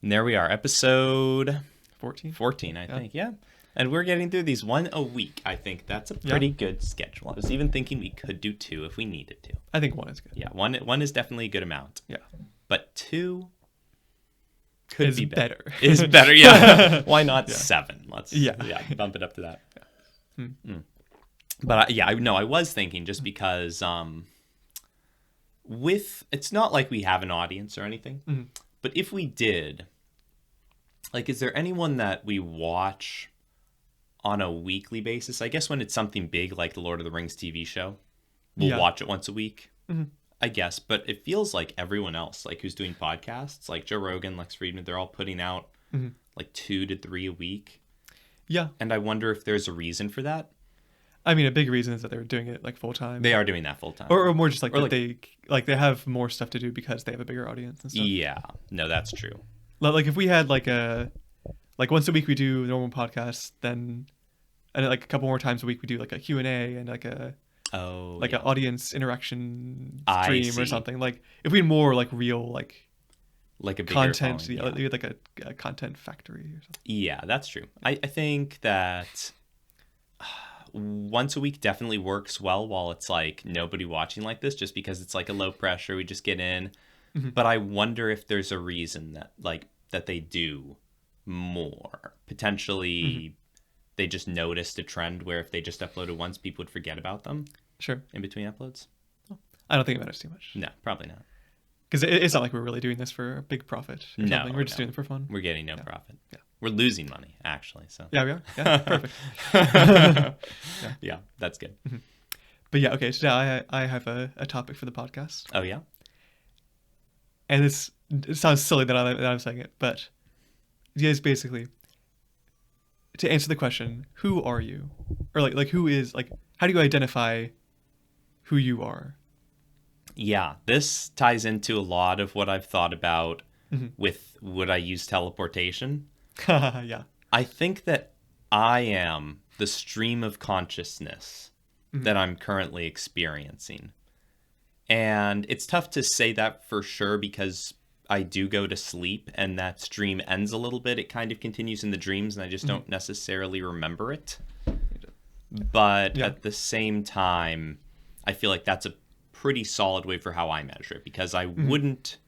And there we are, episode 14? 14, I think, yeah. And we're getting through these one a week. I think that's a pretty good schedule. I was even thinking we could do 2 if we needed to. I think 1 is good. Yeah, one is definitely a good amount. Yeah. But 2 could be better. Is better, yeah. Why not 7? Let's bump it up to that. Yeah. But I was thinking just because it's not like we have an audience or anything, but if we did, like, is there anyone that we watch on a weekly basis? I guess when it's something big like the Lord of the Rings TV show, we'll watch it once a week, I guess. But it feels like everyone else, like who's doing podcasts, like Joe Rogan, Lex Friedman, they're all putting out like 2 to 3 a week. Yeah. And I wonder if there's a reason for that. I mean, a big reason is that they're doing it like full time. They are doing that full time. Or more just like, they have more stuff to do because they have a bigger audience and stuff. Yeah. No, that's true. Like if we had like once a week we do normal podcasts, then and like a couple more times a week we do like a Q&A and like an audience interaction stream or something. Like if we had more like real like a bigger content, following, we had like a content factory or something. Yeah, that's true. I think that once a week definitely works well while it's like nobody watching like this, just because it's like a low pressure, we just get in. But I wonder if there's a reason that they do more. Potentially they just noticed a trend where if they just uploaded once, people would forget about them. Sure. In between uploads. I don't think it matters too much. No, probably not. Because it's not like we're really doing this for a big profit or something. We're just doing it for fun. We're getting no profit. Yeah. We're losing money, actually. So yeah, we are. Yeah, perfect. Yeah, that's good. But yeah, okay. Today I have a topic for the podcast. Oh yeah. And it sounds silly that I'm saying it, but it is basically to answer the question, who are you? Or like who is, like, how do you identify who you are? Yeah, this ties into a lot of what I've thought about with would I use teleportation? Yeah. I think that I am the stream of consciousness that I'm currently experiencing. And it's tough to say that for sure because I do go to sleep and that stream ends a little bit. It kind of continues in the dreams and I just don't necessarily remember it. But at the same time, I feel like that's a pretty solid way for how I measure it, because I wouldn't,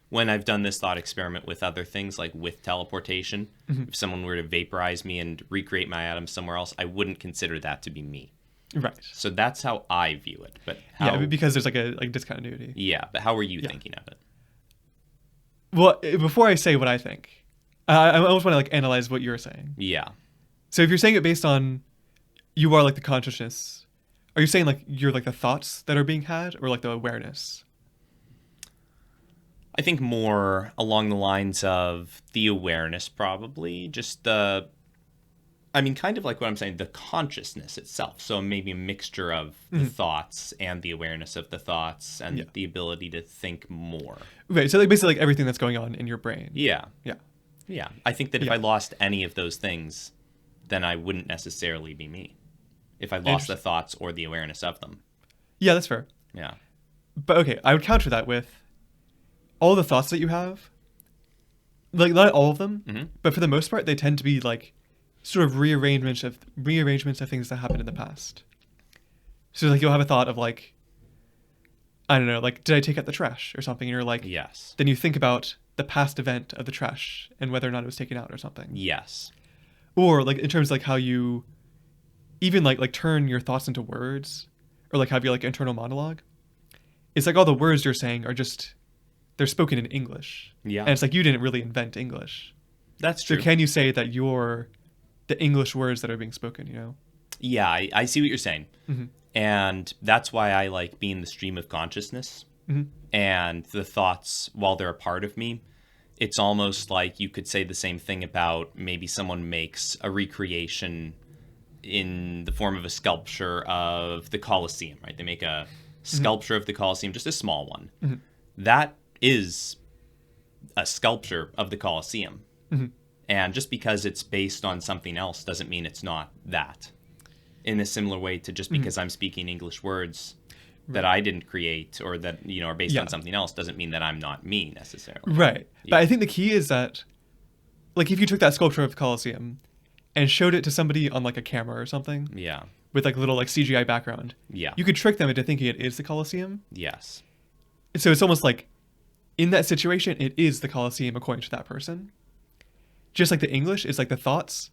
when I've done this thought experiment with other things, like with teleportation, if someone were to vaporize me and recreate my atoms somewhere else, I wouldn't consider that to be me. Right. So that's how I view it. But because there's like a discontinuity. Yeah, but how are you thinking of it? Well, before I say what I think, I almost want to like analyze what you're saying. Yeah. So if you're saying it based on you are like the consciousness, are you saying like you're like the thoughts that are being had, or like the awareness? I think more along the lines of the awareness, probably. Just kind of like what I'm saying, the consciousness itself. So maybe a mixture of the thoughts and the awareness of the thoughts and the ability to think more. Right. So like basically like everything that's going on in your brain. Yeah. Yeah. Yeah. I think that if I lost any of those things, then I wouldn't necessarily be me. If I lost the thoughts or the awareness of them. Yeah, that's fair. Yeah. But okay, I would counter that with all the thoughts that you have, like not all of them, but for the most part, they tend to be like sort of rearrangements of things that happened in the past. So like you'll have a thought of like, I don't know, like, did I take out the trash or something? And you're like, yes. Then you think about the past event of the trash and whether or not it was taken out or something. Yes. Or like in terms of like how you even like turn your thoughts into words, or like have your like internal monologue. It's like all the words you're saying are just, they're spoken in English. Yeah. And it's like you didn't really invent English. That's true. So can you say that you're the English words that are being spoken, you know? Yeah, I see what you're saying. And that's why I like being the stream of consciousness. And the thoughts, while they're a part of me, it's almost like you could say the same thing about maybe someone makes a recreation in the form of a sculpture of the Colosseum, right? They make a sculpture of the Colosseum, just a small one. That is a sculpture of the Colosseum. And just because it's based on something else doesn't mean it's not that. In a similar way to just because I'm speaking English words that I didn't create or that, are based on something else doesn't mean that I'm not me necessarily. Right. But I think the key is that like if you took that sculpture of the Colosseum and showed it to somebody on like a camera or something Yeah. with like a little like CGI background, Yeah. you could trick them into thinking it is the Colosseum. Yes. So it's almost like in that situation, it is the Colosseum according to that person. Just like the English is like the thoughts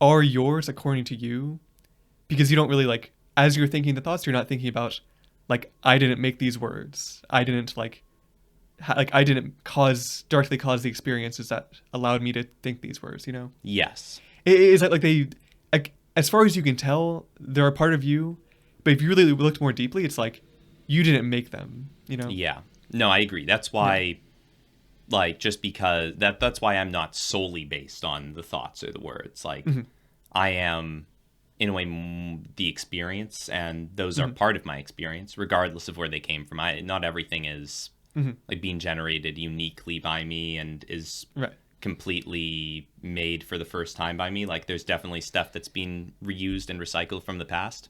are yours according to you, because you don't really like, as you're thinking the thoughts, you're not thinking about like, I didn't make these words. I didn't like I didn't directly cause the experiences that allowed me to think these words, you know? Yes. It's like they, like, as far as you can tell, they're a part of you, but if you really looked more deeply, it's like you didn't make them, you know? Yeah. No, I agree. That's why, like, just because that's why I'm not solely based on the thoughts or the words. Like, I am, in a way, the experience, and those are part of my experience, regardless of where they came from. Not everything is like being generated uniquely by me and is completely made for the first time by me. Like, there's definitely stuff that's been reused and recycled from the past.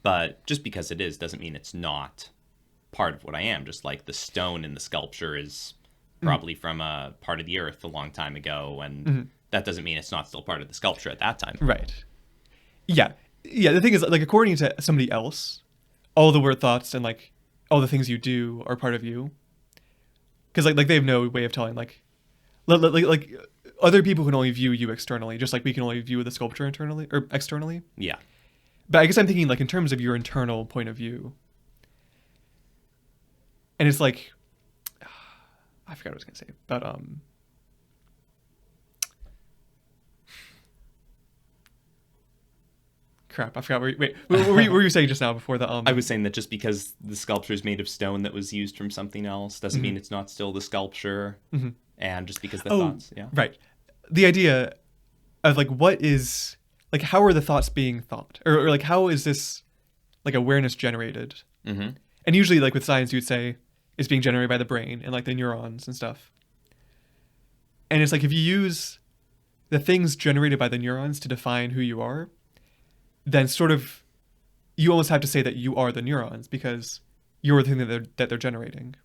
But just because it is doesn't mean it's not part of what I am. Just like the stone in the sculpture is probably from a part of the earth a long time ago, and that doesn't mean it's not still part of the sculpture at that time. Right. Yeah. The thing is, like, according to somebody else, all the word thoughts and like all the things you do are part of you. Because like they have no way of telling like other people can only view you externally, just like we can only view the sculpture internally or externally. Yeah. But I guess I'm thinking like in terms of your internal point of view. And it's like, I forgot what I was gonna say, but crap, I forgot. Wait, what were you saying just now before the I was saying that just because the sculpture is made of stone that was used from something else doesn't mean it's not still the sculpture. And just because the thoughts, right. The idea of like what is like how are the thoughts being thought, or like how is this like awareness generated? And usually like with science you'd say it's being generated by the brain and like the neurons and stuff. And it's like if you use the things generated by the neurons to define who you are, then sort of you almost have to say that you are the neurons because you're the thing that they're generating.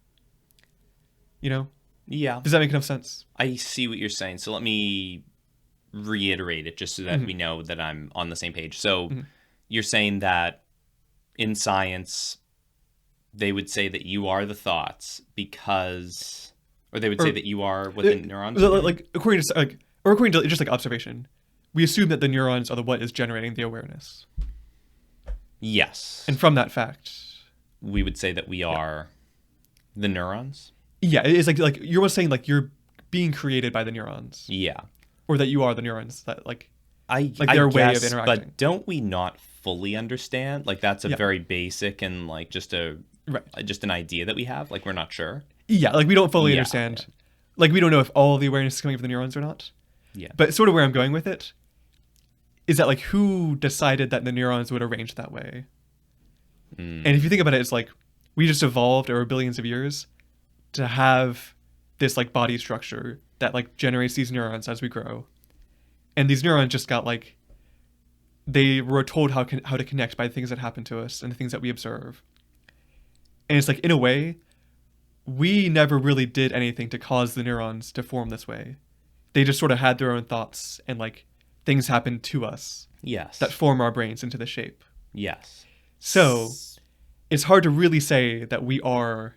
You know? Yeah. Does that make enough sense? I see what you're saying. So let me reiterate it just so that we know that I'm on the same page. So you're saying that in science, they would say that you are the thoughts because, or they would say that you are what the neurons are. Like according to just like observation, we assume that the neurons are what is generating the awareness. Yes. And from that fact, we would say that we are the neurons. Yeah, it's like you're almost saying like you're being created by the neurons. Yeah. Or that you are the neurons that like their way of interacting. But don't we not fully understand? Like that's a very basic and like just an idea that we have. Like we're not sure. Yeah, like we don't fully understand. Yeah. Like we don't know if all of the awareness is coming from the neurons or not. Yeah. But sort of where I'm going with it is that like who decided that the neurons would arrange that way? And if you think about it, it's like we just evolved over billions of years to have this like body structure that like generates these neurons as we grow. And these neurons just got like, they were told how to connect by the things that happen to us and the things that we observe. And it's like, in a way, we never really did anything to cause the neurons to form this way. They just sort of had their own thoughts and like things happened to us. Yes. That form our brains into the shape. Yes. So it's hard to really say that we are,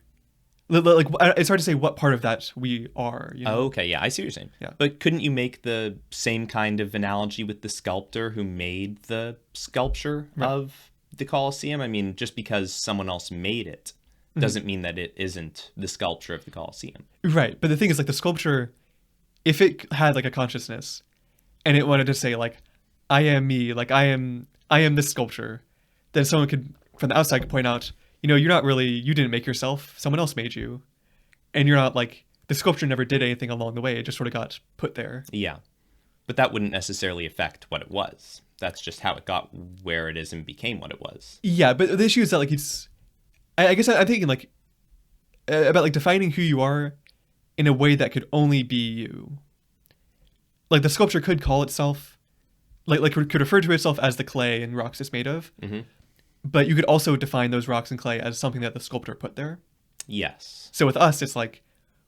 like it's hard to say what part of that we are. You know? Oh, okay, yeah, I see what you're saying. Yeah. But couldn't you make the same kind of analogy with the sculptor who made the sculpture of the Colosseum? I mean, just because someone else made it doesn't mean that it isn't the sculpture of the Colosseum. Right, but the thing is, like the sculpture, if it had like a consciousness, and it wanted to say like, I am me, like I am this sculpture, then someone could from the outside could point out, you know, you didn't make yourself, someone else made you. And you're not like, the sculpture never did anything along the way, it just sort of got put there. Yeah. But that wouldn't necessarily affect what it was. That's just how it got where it is and became what it was. Yeah, but the issue is that like I guess I'm thinking like, about like defining who you are in a way that could only be you. Like the sculpture could call itself, could refer to itself as the clay and rocks it's made of. But you could also define those rocks and clay as something that the sculptor put there. Yes. So with us, it's like,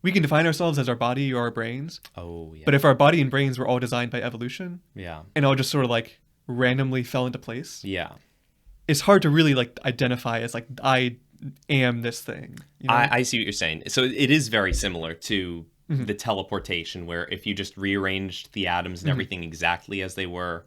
we can define ourselves as our body or our brains. Oh, yeah. But if our body and brains were all designed by evolution, yeah. and all just sort of like randomly fell into place, Yeah. it's hard to really like identify as like I am this thing. You know? I see what you're saying. So it is very similar to the teleportation, where if you just rearranged the atoms and everything exactly as they were,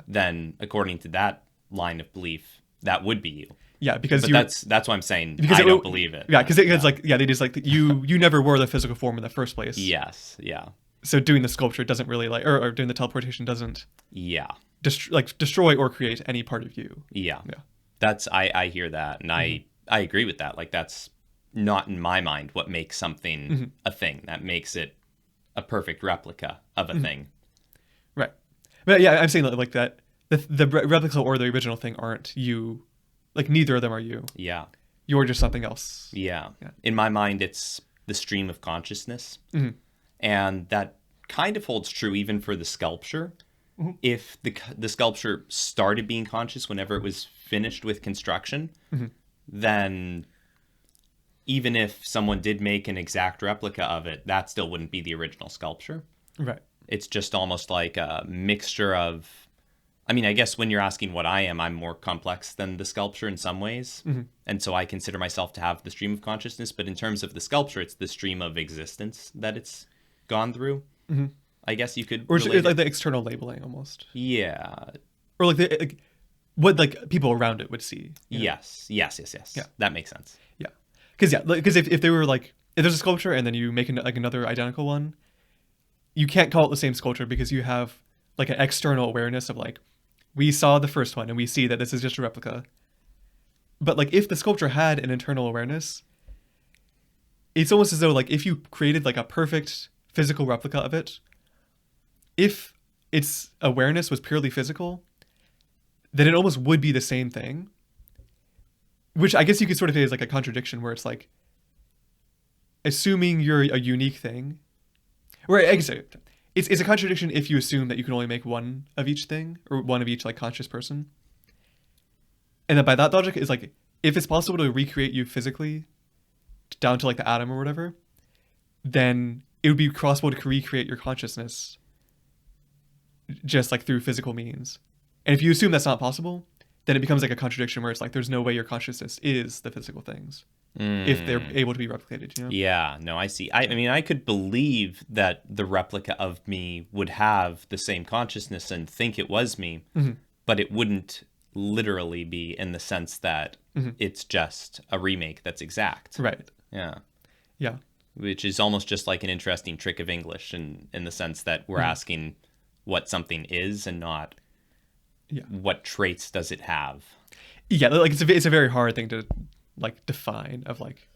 then according to that line of belief, that would be you. Yeah, because but that's why I'm saying because I don't believe it. Yeah, because it's like they just like you never were the physical form in the first place. Yes. Yeah. So doing the sculpture doesn't really like, or doing the teleportation doesn't. Yeah. Destroy or create any part of you. Yeah. Yeah. That's I hear that, and I agree with that. Like that's not in my mind what makes something a thing. That makes it a perfect replica of a thing. Right. But yeah, I'm saying like that the replica or the original thing aren't you. Like neither of them are you. Yeah. You're just something else. Yeah. In my mind, it's the stream of consciousness. And that kind of holds true even for the sculpture. If the sculpture started being conscious whenever it was finished with construction, then even if someone did make an exact replica of it, that still wouldn't be the original sculpture. Right. It's just almost like a mixture of... I mean, I guess when you're asking what I am, I'm more complex than the sculpture in some ways. And so I consider myself to have the stream of consciousness. But in terms of the sculpture, it's the stream of existence that it's gone through. I guess you could... Or it's like the external labeling almost. Yeah. Or like what like people around it would see. Yes. Yeah. That makes sense. Yeah. Because if they were like... If there's a sculpture and then you make like another identical one, you can't call it the same sculpture because you have like an external awareness of like, we saw the first one and we see that this is just a replica. But like if the sculpture had an internal awareness, it's almost as though like if you created like a perfect physical replica of it, if its awareness was purely physical, then it almost would be the same thing. Which I guess you could sort of say is like a contradiction where it's like, assuming you're a unique thing, or I guess it's a contradiction if you assume that you can only make one of each thing, or one of each like conscious person. And then by that logic, is like, if it's possible to recreate you physically down to like the atom or whatever, then it would be possible to recreate your consciousness just like through physical means. And if you assume that's not possible, then it becomes like a contradiction where it's like there's no way your consciousness is the physical things if they're able to be replicated, you know? Yeah, no, I see. I mean, I could believe that the replica of me would have the same consciousness and think it was me, but it wouldn't literally be in the sense that it's just a remake that's exact. Right. Yeah. Yeah. Which is almost just like an interesting trick of English in the sense that we're asking what something is and not what traits does it have. Yeah, like it's a very hard thing to like define of like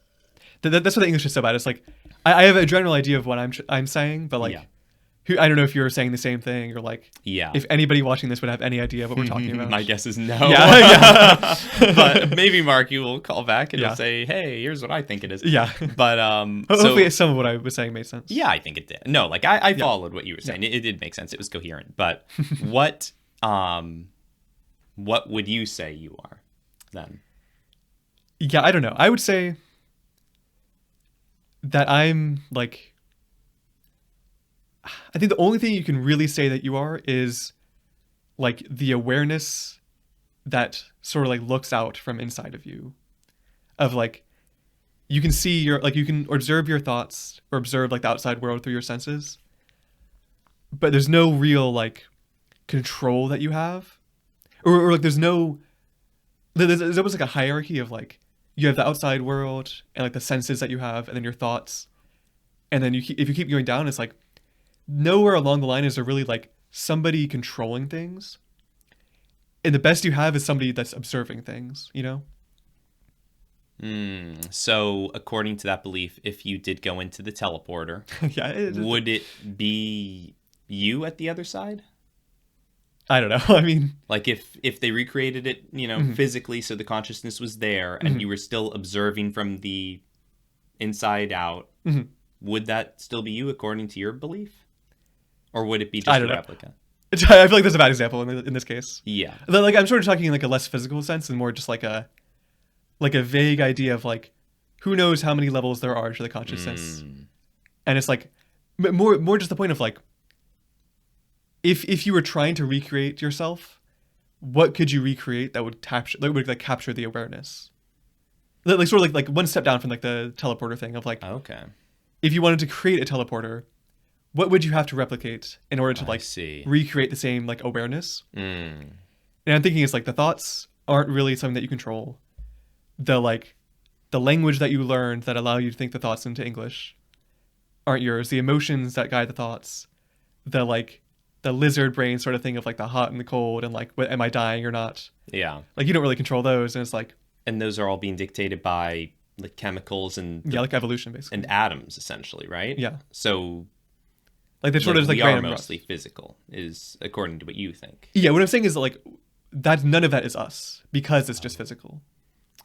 that's what the English is so bad. It's like I have a general idea of what I'm saying, but like I don't know if you're saying the same thing or like if anybody watching this would have any idea what we're talking about. My guess is no. Yeah. But maybe Mark, you will call back and you'll say, "Hey, here's what I think it is." Yeah. But hopefully some of what I was saying made sense. Yeah, I think it did. No, like I followed what you were saying. It did make sense. It was coherent. But what would you say you are then? Yeah, I don't know. I would say that I'm like, I think the only thing you can really say that you are is like the awareness that sort of like looks out from inside of you, of like, you can see you can observe your thoughts or observe like the outside world through your senses, but there's no real like control that you have, or like there's almost like a hierarchy of like, you have the outside world and like the senses that you have, and then your thoughts, and then if you keep going down, it's like nowhere along the line is there really like somebody controlling things, and the best you have is somebody that's observing things, you know? So according to that belief, if you did go into the teleporter, would it be you at the other side? I don't know. I mean, like if they recreated it, you know, physically, so the consciousness was there and you were still observing from the inside out, would that still be you according to your belief? Or would it be just a replica? I feel like that's a bad example in this case. Yeah. Like I'm sort of talking in like a less physical sense and more just like a vague idea of like, who knows how many levels there are to the consciousness. And it's like more just the point of like, if you were trying to recreate yourself, what could you recreate that would like capture the awareness? Like sort of like one step down from like the teleporter thing of like, Okay. if you wanted to create a teleporter, what would you have to replicate in order to I like see. recreate the same like awareness? Mm. And I'm thinking it's like the thoughts aren't really something that you control. The language that you learned that allow you to think the thoughts into English aren't yours. The emotions that guide the thoughts, the lizard brain sort of thing of like the hot and the cold and like, am I dying or not? Yeah. Like you don't really control those, and it's like, And those are all being dictated by like chemicals and yeah, like evolution basically, and atoms essentially, right? yeah. So Like they're sort of just like we are random mostly physical, is according to what you think. Yeah, what I'm saying is that, like, that none of that is us because it's just physical.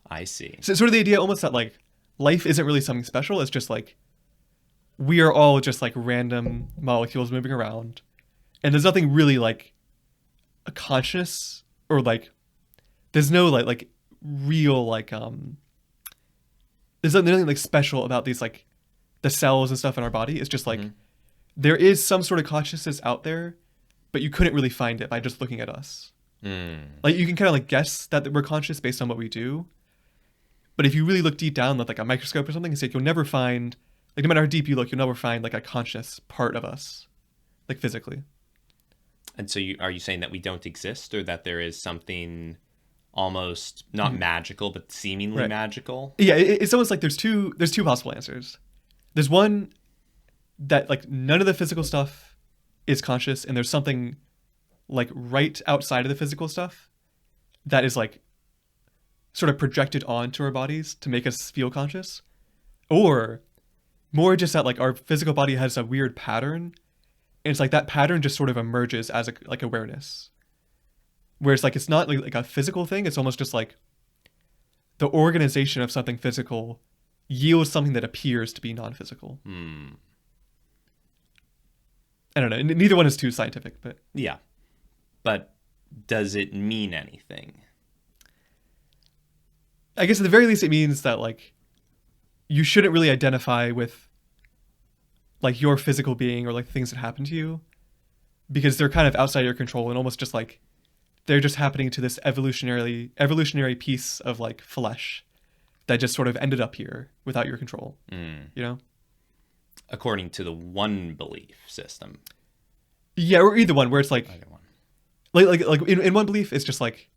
I see. So it's sort of the idea almost that like life isn't really something special. It's just like we are all just like random molecules moving around, and there's nothing really like a conscious or like there's no like real like there's nothing like special about these like the cells and stuff in our body. It's just like there is some sort of consciousness out there, but you couldn't really find it by just looking at us. Like you can kind of like guess that we're conscious based on what we do, but if you really look deep down with like a microscope or something, it's like you'll never find, like no matter how deep you look, you'll never find like a conscious part of us, like physically. And so are you saying that we don't exist, or that there is something almost not magical but seemingly Right. magical? Yeah, it's almost like there's two possible answers. There's one that like none of the physical stuff is conscious, and there's something like right outside of the physical stuff that is like sort of projected onto our bodies to make us feel conscious, or more just that like our physical body has a weird pattern, and it's like that pattern just sort of emerges as like awareness, where it's like it's not like a physical thing. It's almost just like the organization of something physical yields something that appears to be non-physical. I don't know. Neither one is too scientific, but Yeah. But does it mean anything? I guess at the very least it means that like you shouldn't really identify with like your physical being or like things that happen to you, because they're kind of outside your control and almost just like they're just happening to this evolutionary piece of like flesh that just sort of ended up here without your control. You know? According to the one belief system. Yeah, or either one where it's like Either one. like in one belief it's just like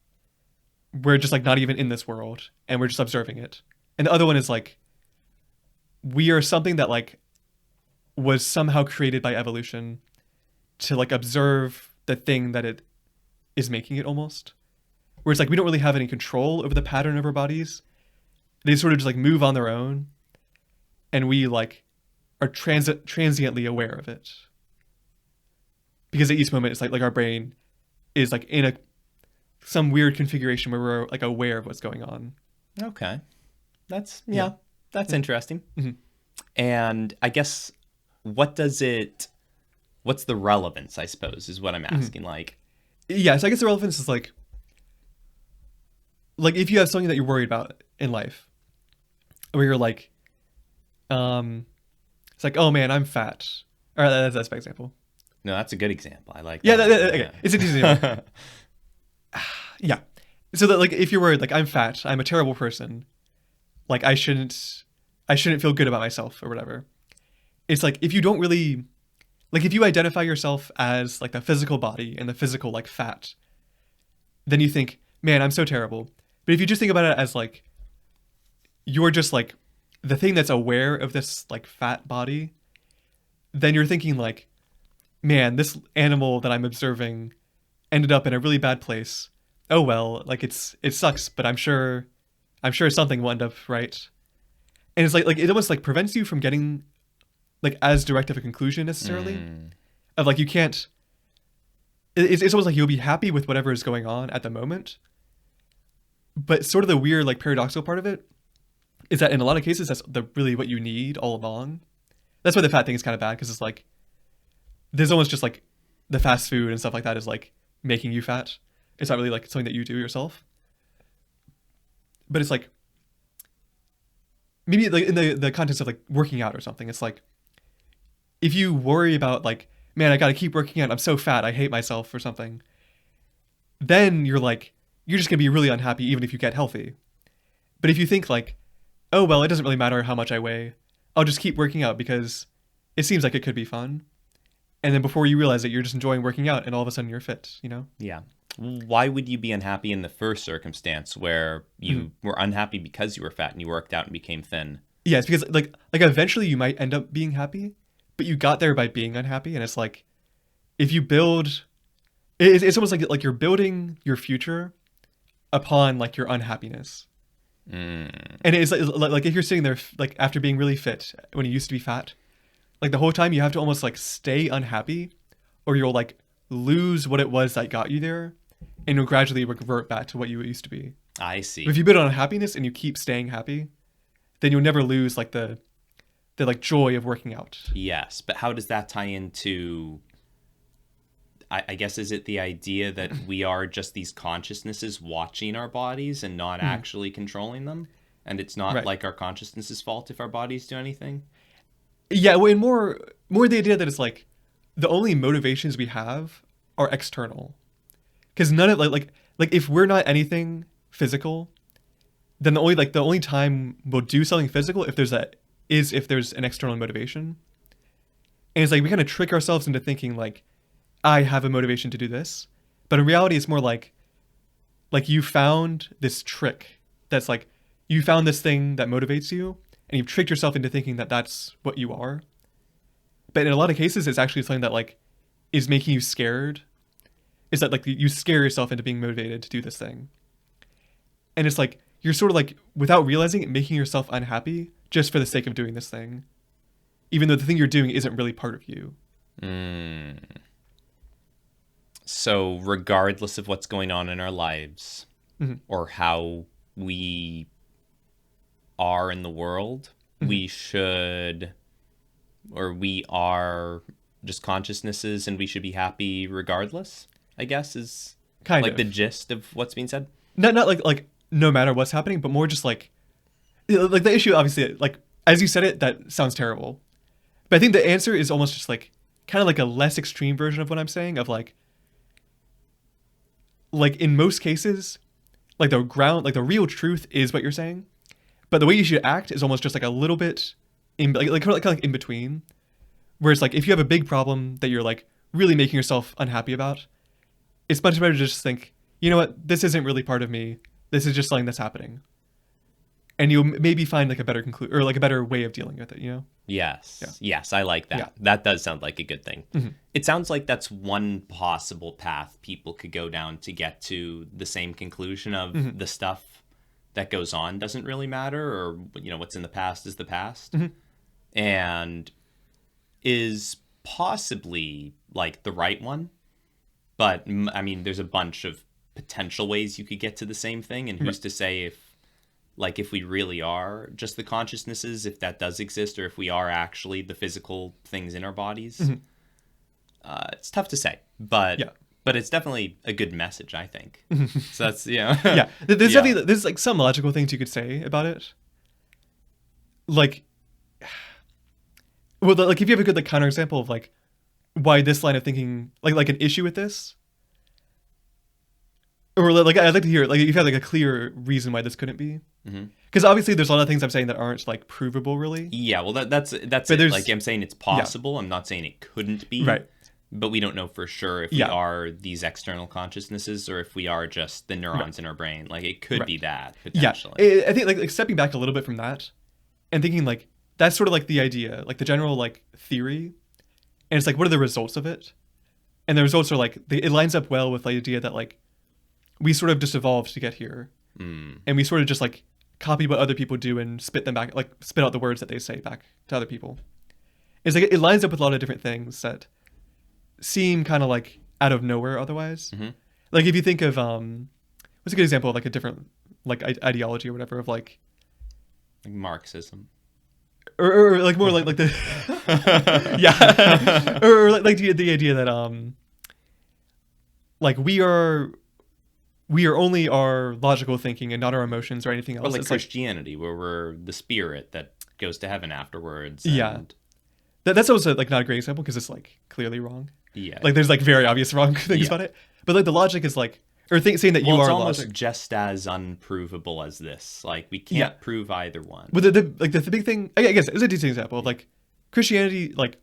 we're just like not even in this world and we're just observing it. And the other one is like we are something that like was somehow created by evolution to like observe the thing that it is making it, almost. Where it's like we don't really have any control over the pattern of our bodies. They sort of just like move on their own, and we like are transiently aware of it. Because at each moment it's like our brain is like in some weird configuration where we're like aware of what's going on. Okay. That's Yeah. that's interesting. Mhm. And I guess what's the relevance, I suppose, is what I'm asking. Like, Yeah, so I guess the relevance is like if you have something that you're worried about in life, where you're like, it's like, oh man, I'm fat. All right, that's my example. no, that's a good example. I like Yeah, that. okay, it's an easy example. Yeah, so that like if you're worried, like I'm fat, I'm a terrible person, like I shouldn't feel good about myself or whatever. It's like if you don't really, like if you identify yourself as like the physical body and the physical like fat, then you think, man, I'm so terrible. But if you just think about it as like you're just like the thing that's aware of this like fat body, then you're thinking like, man, this animal that I'm observing ended up in a really bad place. Oh well, like it sucks, but I'm sure something will end up right. And it's like it almost like prevents you from getting like as direct of a conclusion necessarily. Of like you can't. It's almost like you'll be happy with whatever is going on at the moment. But sort of the weird like paradoxical part of it is that in a lot of cases that's really what you need all along. That's why the fat thing is kind of bad, because it's like there's almost just like the fast food and stuff like that is like making you fat. It's not really like something that you do yourself. But it's like maybe like in the context of like working out or something, it's like if you worry about like, man, I got to keep working out, I'm so fat, I hate myself or something, then you're just going to be really unhappy even if you get healthy. But if you think like, oh, well, it doesn't really matter how much I weigh, I'll just keep working out because it seems like it could be fun. And then before you realize it, you're just enjoying working out and all of a sudden you're fit, you know? Yeah. Why would you be unhappy in the first circumstance where you were unhappy because you were fat and you worked out and became thin? Yeah, it's because like eventually you might end up being happy, but you got there by being unhappy. And it's like, if you build, it's almost like you're building your future upon like your unhappiness. And it's like if you're sitting there like after being really fit when you used to be fat, like the whole time you have to almost like stay unhappy, or you'll like lose what it was that got you there, and you'll gradually revert back to what you used to be. I see. But if you build on happiness and you keep staying happy, then you'll never lose like the like joy of working out. Yes, but how does that tie into? I guess, is it the idea that we are just these consciousnesses watching our bodies and not actually controlling them? And it's not like our consciousness's fault if our bodies do anything? Yeah, well, and more the idea that it's like the only motivations we have are external. Because none of like if we're not anything physical, then the only time we'll do something physical if there's an external motivation. And it's like we kind of trick ourselves into thinking like, I have a motivation to do this. But in reality, it's more like you found this trick that's like, you found this thing that motivates you, and you've tricked yourself into thinking that that's what you are. But in a lot of cases, it's actually something that like is making you scared. Is that like you scare yourself into being motivated to do this thing. And it's like, you're sort of like, without realizing it, making yourself unhappy just for the sake of doing this thing. Even though the thing you're doing isn't really part of you. So regardless of what's going on in our lives or how we are in the world, we should, or we are just consciousnesses and we should be happy regardless, I guess, is kind of the gist of what's being said. Not like no matter what's happening, but more just like the issue, obviously, like as you said it, that sounds terrible. But I think the answer is almost just like kind of like a less extreme version of what I'm saying, of like in most cases, like the real truth is what you're saying, but the way you should act is almost just like a little bit in kind of like in between, where it's like if you have a big problem that you're like really making yourself unhappy about, it's much better to just think, you know what, this isn't really part of me, this is just something that's happening, and you'll maybe find like a better or like a better way of dealing with it, you know? Yes, I like that. Yeah. That does sound like a good thing. It sounds like that's one possible path people could go down to get to the same conclusion of the stuff that goes on doesn't really matter, or you know, what's in the past is the past, and is possibly like the right one. But I mean, there's a bunch of potential ways you could get to the same thing, and who's to say if we really are just the consciousnesses, if that does exist, or if we are actually the physical things in our bodies. It's tough to say, but it's definitely a good message, I think. So that's, yeah, there's definitely, there's like some logical things you could say about it. Like, well, like if you have a good like counterexample of like why this line of thinking, like an issue with this, or like I'd like to hear like if you have like a clear reason why this couldn't be. Because obviously there's a lot of things I'm saying that aren't like provable really. Yeah, well that's it. Like I'm saying it's possible. I'm not saying it couldn't be. Right. But we don't know for sure if we are these external consciousnesses or if we are just the neurons in our brain. Like it could be that potentially. Yeah, I think like stepping back a little bit from that and thinking like that's sort of like the idea, like the general like theory, and it's like what are the results of it? And the results are like it lines up well with the idea that like we sort of just evolved to get here, and we sort of just like copy what other people do and spit out the words that they say back to other people. It's like it lines up with a lot of different things that seem kind of like out of nowhere otherwise. Like if you think of what's a good example of like a different like ideology or whatever of like Marxism, or like more like the yeah, or like the idea that like we are only our logical thinking and not our emotions or anything else. Or like it's Christianity, where we're the spirit that goes to heaven afterwards. Yeah. That's also like not a great example because it's like clearly wrong. Yeah. Like there's like very obvious wrong things about it. But like the logic is like, saying that you it's are almost logic. just as unprovable as this. Like we can't prove either one. But the big thing, I guess it's a decent example of like Christianity. Like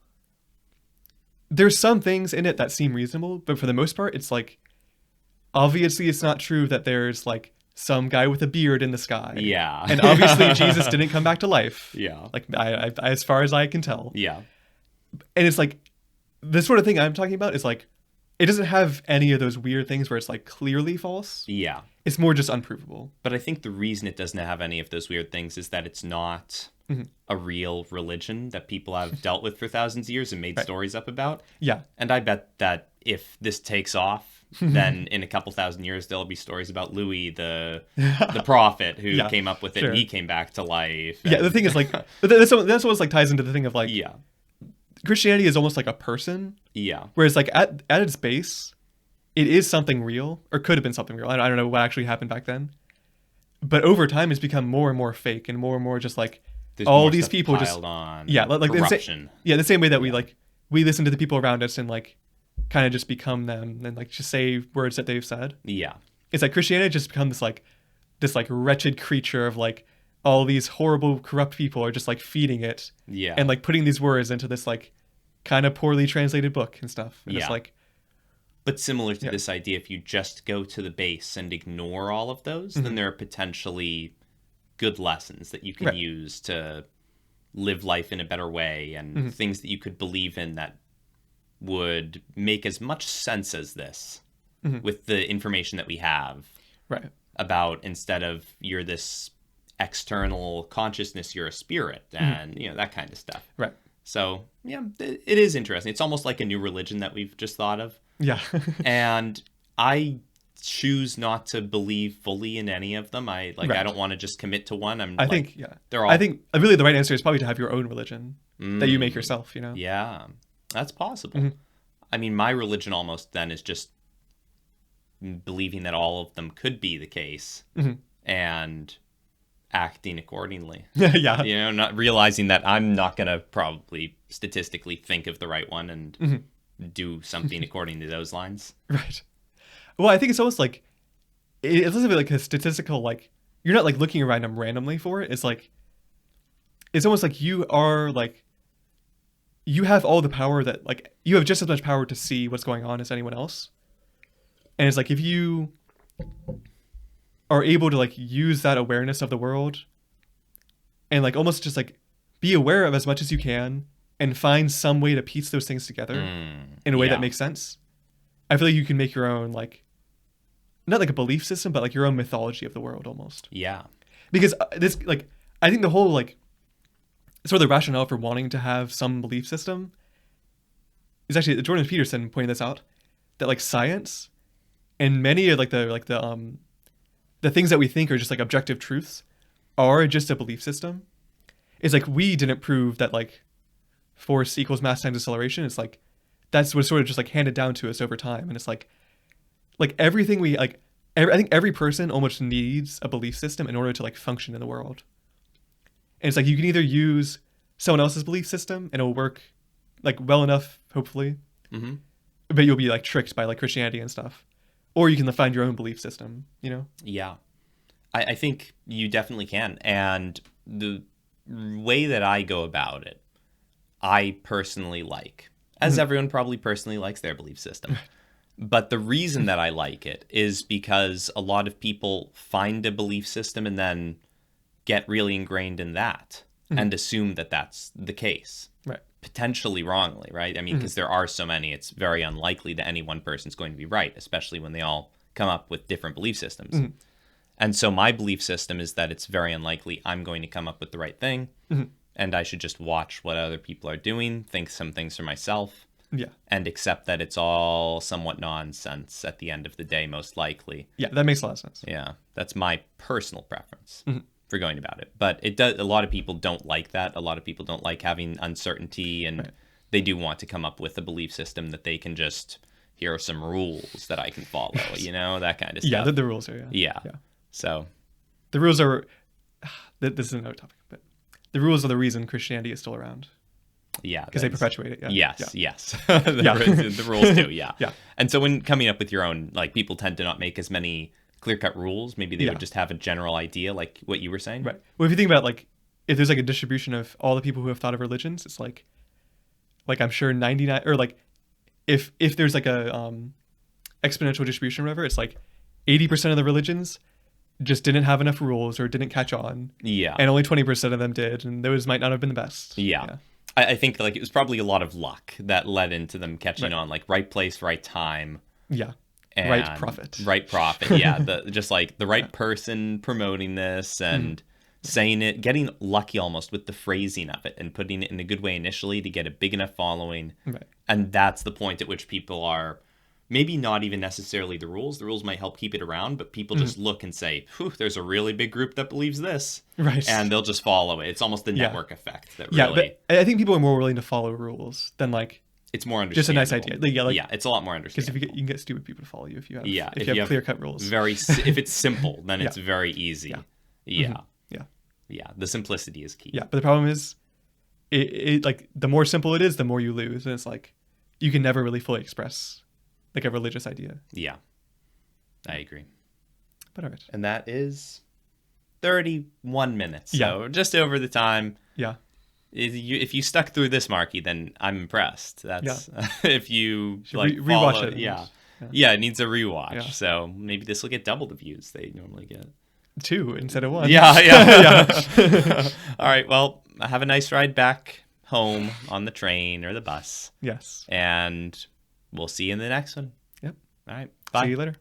there's some things in it that seem reasonable, but for the most part, it's like obviously it's not true that there's like some guy with a beard in the sky. Yeah. And obviously Jesus didn't come back to life. Yeah. Like I as far as I can tell. Yeah. And it's like the sort of thing I'm talking about is like it doesn't have any of those weird things where it's like clearly false. Yeah. It's more just unprovable. But I think the reason it doesn't have any of those weird things is that it's not a real religion that people have dealt with for thousands of years and made stories up about. Yeah. And I bet that if this takes off, then in a couple thousand years there'll be stories about Louis the prophet who came up with it and he came back to life. Yeah, the thing is like that's almost like ties into the thing of like Yeah. Christianity is almost like a person. Yeah. Whereas like at its base, it is something real or could have been something real. I don't know what actually happened back then. But over time it's become more and more fake and more just like There's all more these stuff people piled just on like corruption. the same way that we listen to the people around us and like kind of just become them and like just say words that they've said. Yeah. It's like Christianity just become this wretched creature of like all these horrible corrupt people are just like feeding it. Yeah. And like putting these words into this like kind of poorly translated book and stuff. And it's like but similar to this idea, if you just go to the base and ignore all of those, then there are potentially good lessons that you can use to live life in a better way and things that you could believe in that would make as much sense as this with the information that we have about, instead of you're this external consciousness, you're a spirit and you know, that kind of stuff. Right. So yeah, it is interesting. It's almost like a new religion that we've just thought of. Yeah. And I choose not to believe fully in any of them. I don't want to just commit to one. I think they're all. I think really the right answer is probably to have your own religion that you make yourself. You know. Yeah, that's possible. I mean, my religion almost then is just believing that all of them could be the case and acting accordingly. Yeah. You know, not realizing that I'm not going to probably statistically think of the right one and do something according to those lines. Right. Well, I think it's almost like it's a little bit like a statistical, like you're not like looking around them randomly for it. It's like it's almost like you are like you have all the power that like you have just as much power to see what's going on as anyone else. And it's like if you are able to like use that awareness of the world and like almost just like be aware of as much as you can and find some way to piece those things together in a way that makes sense. I feel like you can make your own like not like a belief system, but like your own mythology of the world almost. Yeah. Because this like I think the whole like sort of the rationale for wanting to have some belief system is actually Jordan Peterson pointed this out, that like science and many of like the things that we think are just like objective truths are just a belief system. It's like we didn't prove that like force equals mass times acceleration. It's like that's what's sort of just like handed down to us over time. And it's like everything we like I think every person almost needs a belief system in order to like function in the world. And it's like you can either use someone else's belief system and it'll work like well enough, hopefully, but you'll be like tricked by like Christianity and stuff, or you can find your own belief system, you know? Yeah, I think you definitely can. And the way that I go about it, I personally like, as everyone probably personally likes their belief system. But the reason that I like it is because a lot of people find a belief system and then get really ingrained in that and assume that that's the case. Right. Potentially wrongly, right? I mean, because there are so many, it's very unlikely that any one person's going to be right, especially when they all come up with different belief systems. And so my belief system is that it's very unlikely I'm going to come up with the right thing. And I should just watch what other people are doing, think some things for myself. Yeah. And accept that it's all somewhat nonsense at the end of the day, most likely. Yeah, that makes a lot of sense. Yeah, that's my personal preference for going about it. But it does. A lot of people don't like that. A lot of people don't like having uncertainty, and they do want to come up with a belief system that they can just, here are some rules that I can follow, you know, that kind of stuff. Yeah, the rules are, yeah. So the rules are, this is another topic, but the rules are the reason Christianity is still around. Yeah. Because they perpetuate it. Yeah. Yes, Yeah. yes. The rules do, yeah. Yeah. And so when coming up with your own, like, people tend to not make as many clear-cut rules. Maybe they Yeah. would just have a general idea, like what you were saying. Right. Well, if you think about, like, if there's like a distribution of all the people who have thought of religions, it's like I'm sure 99, or like if there's like a exponential distribution or whatever, it's like 80% of the religions just didn't have enough rules or didn't catch on. Yeah. And only 20% of them did, and those might not have been the best. Yeah. I think, like, it was probably a lot of luck that led into them catching on, like, right place, right time. Yeah. And right prophet. Right prophet, yeah. Just like the right person promoting this and saying it, getting lucky almost with the phrasing of it and putting it in a good way initially to get a big enough following. Right. And that's the point at which people are maybe not even necessarily the rules. The rules might help keep it around, but people just look and say, "Whew, there's a really big group that believes this." Right. And they'll just follow it. It's almost the network effect that really... Yeah, but I think people are more willing to follow rules than, like... It's more understandable. Just a nice idea. Yeah, it's a lot more because understandable. you can get stupid people to follow you if you have if you have clear-cut rules. If it's simple, then it's very easy. Yeah. Yeah, the simplicity is key. Yeah, but the problem is, it like, the more simple it is, the more you lose. And it's like, you can never really fully express, like, a religious idea. Yeah, I agree. But all right. And that is 31 minutes. So just over the time. Yeah. If you stuck through this, Marky, then I'm impressed. That's if you like rewatch it. Yeah, it needs a rewatch. Yeah. So maybe this will get double the views they normally get. 2 instead of 1. Yeah. All right. Well, have a nice ride back home on the train or the bus. Yes. And we'll see you in the next one. Yep. All right. Bye. See you later.